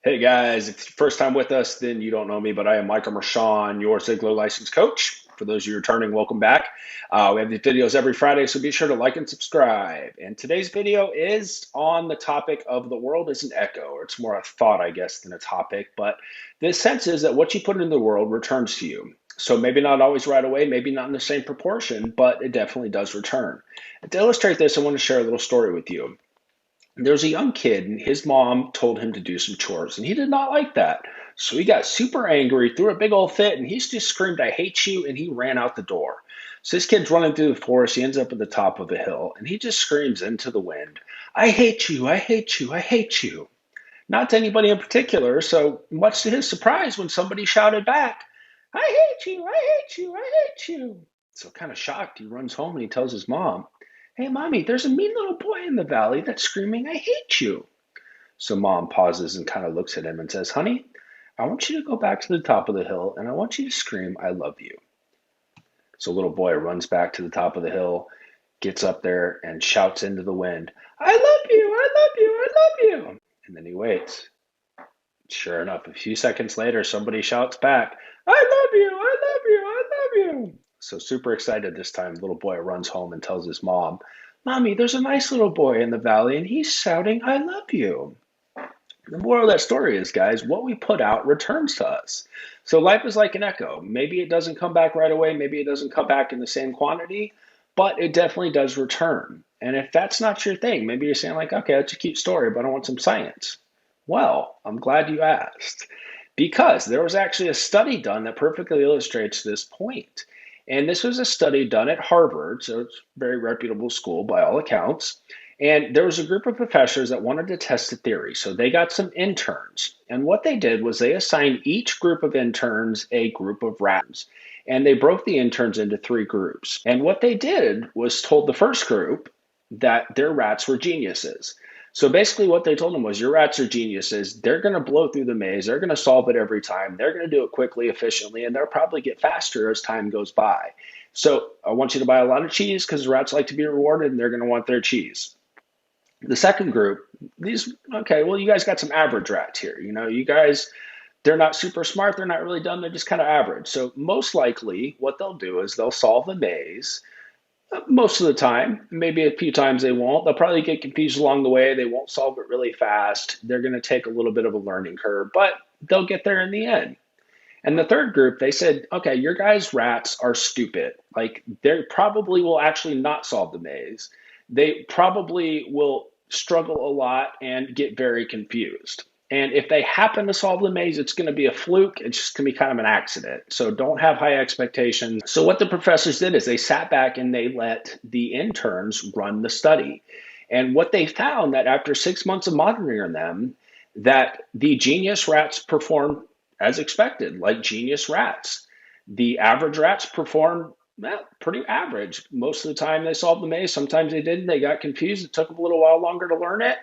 Hey guys, if it's your first time with us, then you don't know me, but I am Michael Mershon, your Ziegler licensed coach. For those of you returning, welcome back. We have these videos every Friday, so be sure to like and subscribe. And today's video is on the topic of the world is an echo, or it's more a thought, I guess, than a topic. But the sense is that what you put into the world returns to you. So maybe not always right away, maybe not in the same proportion, but it definitely does return. And to illustrate this, I want to share a little story with you. There was a young kid, and his mom told him to do some chores, and he did not like that. So he got super angry, threw a big old fit, and he just screamed, "I hate you," and he ran out the door. So this kid's running through the forest. He ends up at the top of a hill, and he just screams into the wind, "I hate you, I hate you, I hate you." Not to anybody in particular, so much to his surprise when somebody shouted back, "I hate you, I hate you, I hate you." So kind of shocked, he runs home and he tells his mom, "Hey, mommy, there's a mean little boy in the valley that's screaming, 'I hate you.'" So mom pauses and kind of looks at him and says, "Honey, I want you to go back to the top of the hill and I want you to scream, 'I love you.'" So little boy runs back to the top of the hill, gets up there and shouts into the wind, "I love you, I love you, I love you." And then he waits. Sure enough, a few seconds later, somebody shouts back, "I love you, I love you, I love you." So super excited this time, little boy runs home and tells his mom, "Mommy, there's a nice little boy in the valley and he's shouting, 'I love you.'" The moral of that story is, guys, what we put out returns to us. So life is like an echo. Maybe it doesn't come back right away. Maybe it doesn't come back in the same quantity, but it definitely does return. And if that's not your thing, maybe you're saying like, okay, that's a cute story, but I want some science. Well, I'm glad you asked because there was actually a study done that perfectly illustrates this point. And this was a study done at Harvard, so it's a very reputable school by all accounts. And there was a group of professors that wanted to test a theory. So they got some interns. And what they did was they assigned each group of interns a group of rats. And they broke the interns into three groups. And what they did was told the first group that their rats were geniuses. So basically, what they told them was, your rats are geniuses. They're going to blow through the maze. They're going to solve it every time. They're going to do it quickly, efficiently, and they'll probably get faster as time goes by. So I want you to buy a lot of cheese because rats like to be rewarded and they're going to want their cheese. The second group, okay, well, you guys got some average rats here. You guys, they're not super smart. They're not really dumb. They're just kind of average. So most likely what they'll do is they'll solve the maze most of the time. Maybe a few times they won't. They'll probably get confused along the way. They won't solve it really fast. They're going to take a little bit of a learning curve, but they'll get there in the end. And the third group, they said, okay, your guys' rats are stupid. Like, they probably will actually not solve the maze. They probably will struggle a lot and get very confused. And if they happen to solve the maze, it's going to be a fluke. It's just going to be kind of an accident. So don't have high expectations. So what the professors did is they sat back and they let the interns run the study. And what they found that after 6 months of monitoring them, that the genius rats performed as expected, like genius rats. The average rats performed pretty average. Most of the time they solved the maze. Sometimes they didn't. They got confused. It took them a little while longer to learn it,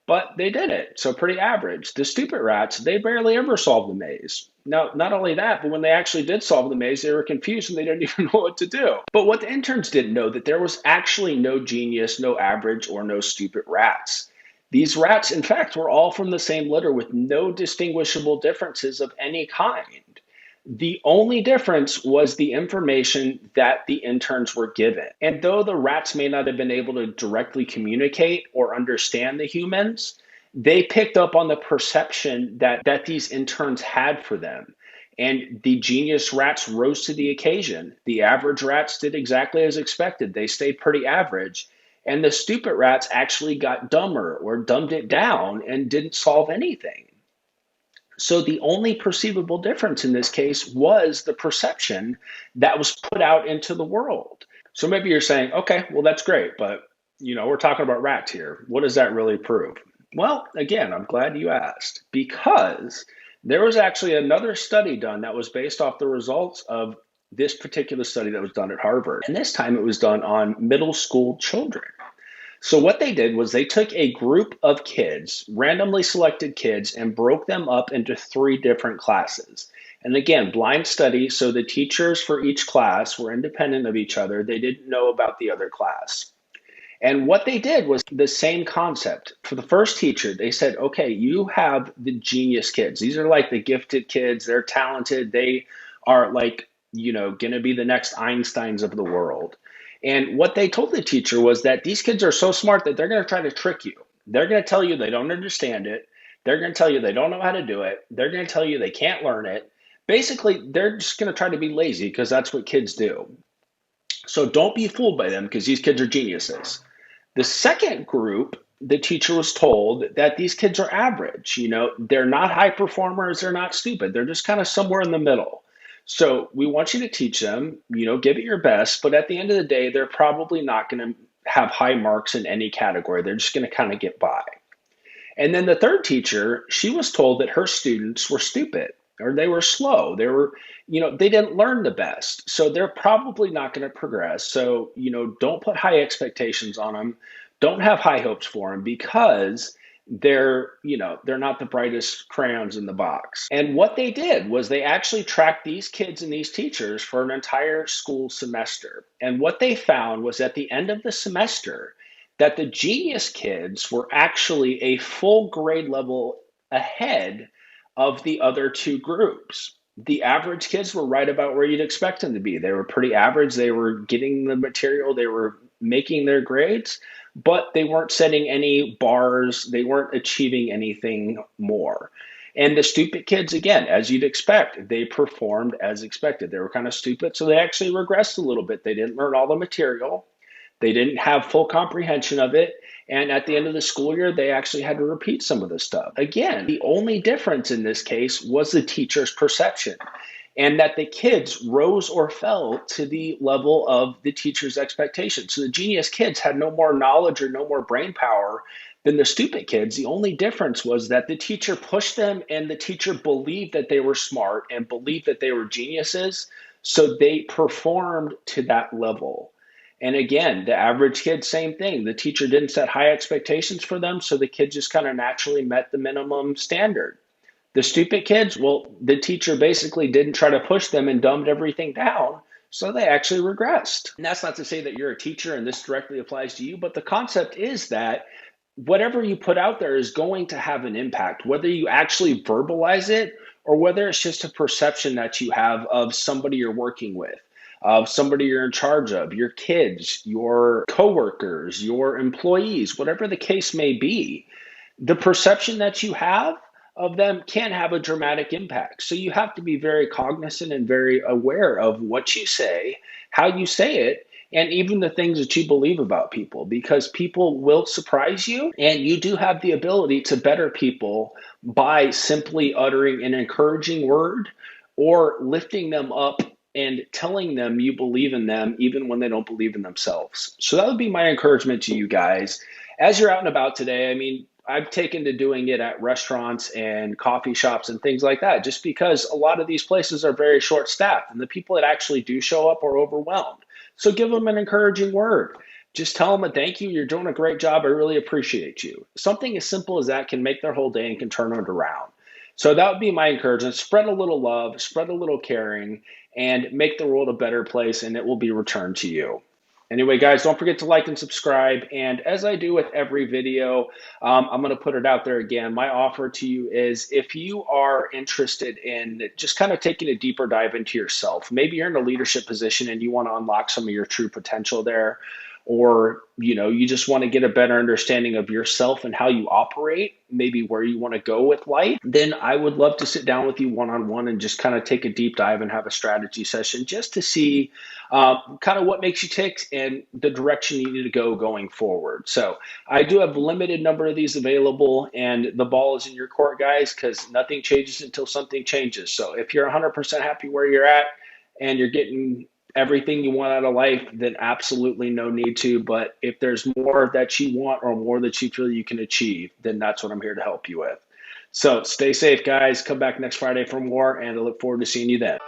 but they did it. So pretty average. The stupid rats, they barely ever solved the maze. Now, not only that, but when they actually did solve the maze, they were confused and they didn't even know what to do. But what the interns didn't know, that there was actually no genius, no average, or no stupid rats. These rats, in fact, were all from the same litter with no distinguishable differences of any kind. The only difference was the information that the interns were given. And though the rats may not have been able to directly communicate or understand the humans, they picked up on the perception that these interns had for them. And the genius rats rose to the occasion. The average rats did exactly as expected. They stayed pretty average. And the stupid rats actually got dumber or dumbed it down and didn't solve anything. So the only perceivable difference in this case was the perception that was put out into the world. So maybe you're saying, okay, well, that's great, but we're talking about rats here. What does that really prove? Well, again, I'm glad you asked because there was actually another study done that was based off the results of this particular study that was done at Harvard. And this time it was done on middle school children. So what they did was they took a group of kids, randomly selected kids, and broke them up into three different classes. And again, blind study, so the teachers for each class were independent of each other. They didn't know about the other class. And what they did was the same concept. For the first teacher, they said, okay, you have the genius kids. These are like the gifted kids. They're talented. They are like, going to be the next Einsteins of the world. And what they told the teacher was that these kids are so smart that they're going to try to trick you. They're going to tell you they don't understand it. They're going to tell you they don't know how to do it. They're going to tell you they can't learn it. Basically, they're just going to try to be lazy because that's what kids do. So don't be fooled by them because these kids are geniuses. The second group, the teacher was told that these kids are average. They're not high performers, they're not stupid, they're just kind of somewhere in the middle. So we want you to teach them, give it your best, but at the end of the day, they're probably not going to have high marks in any category. They're just going to kind of get by. And then the third teacher, she was told that her students were stupid or they were slow. They were, they didn't learn the best. So they're probably not going to progress. So, don't put high expectations on them. Don't have high hopes for them because they're not the brightest crayons in the box. And what they did was they actually tracked these kids and these teachers for an entire school semester. And what they found was at the end of the semester, that the genius kids were actually a full grade level ahead of the other two groups. The average kids were right about where you'd expect them to be. They were pretty average. They were getting the material, they were making their grades, but they weren't setting any bars. They weren't achieving anything more. And the stupid kids, again, as you'd expect, they performed as expected. They were kind of stupid, so they actually regressed a little bit. They didn't learn all the material. They didn't have full comprehension of it. And at the end of the school year, they actually had to repeat some of the stuff. Again, the only difference in this case was the teacher's perception and that the kids rose or fell to the level of the teacher's expectations. So the genius kids had no more knowledge or no more brain power than the stupid kids. The only difference was that the teacher pushed them and the teacher believed that they were smart and believed that they were geniuses. So they performed to that level. And again, the average kid, same thing. The teacher didn't set high expectations for them, so the kids just kind of naturally met the minimum standard. The stupid kids, well, the teacher basically didn't try to push them and dumbed everything down, so they actually regressed. And that's not to say that you're a teacher and this directly applies to you, but the concept is that whatever you put out there is going to have an impact, whether you actually verbalize it or whether it's just a perception that you have of somebody you're working with, of somebody you're in charge of, your kids, your coworkers, your employees, whatever the case may be. The perception that you have of them can have a dramatic impact. So you have to be very cognizant and very aware of what you say, how you say it, and even the things that you believe about people, because people will surprise you, and you do have the ability to better people by simply uttering an encouraging word or lifting them up and telling them you believe in them even when they don't believe in themselves. So that would be my encouragement to you guys. As you're out and about today, I mean, I've taken to doing it at restaurants and coffee shops and things like that, just because a lot of these places are very short staffed and the people that actually do show up are overwhelmed. So give them an encouraging word. Just tell them a thank you. You're doing a great job. I really appreciate you. Something as simple as that can make their whole day and can turn it around. So that would be my encouragement. Spread a little love, spread a little caring, and make the world a better place, and it will be returned to you. Anyway, guys, don't forget to like and subscribe. And as I do with every video, I'm going to put it out there again. My offer to you is if you are interested in just kind of taking a deeper dive into yourself, maybe you're in a leadership position and you want to unlock some of your true potential there, or you just want to get a better understanding of yourself and how you operate, maybe where you want to go with life, then I would love to sit down with you one-on-one and just kind of take a deep dive and have a strategy session just to see kind of what makes you tick and the direction you need to go going forward. So I do have a limited number of these available, and the ball is in your court, guys, because nothing changes until something changes. So if you're 100% happy where you're at and you're getting everything you want out of life, then absolutely no need to. But if there's more that you want or more that you feel you can achieve, then that's what I'm here to help you with. So stay safe, guys. Come back next Friday for more, and I look forward to seeing you then.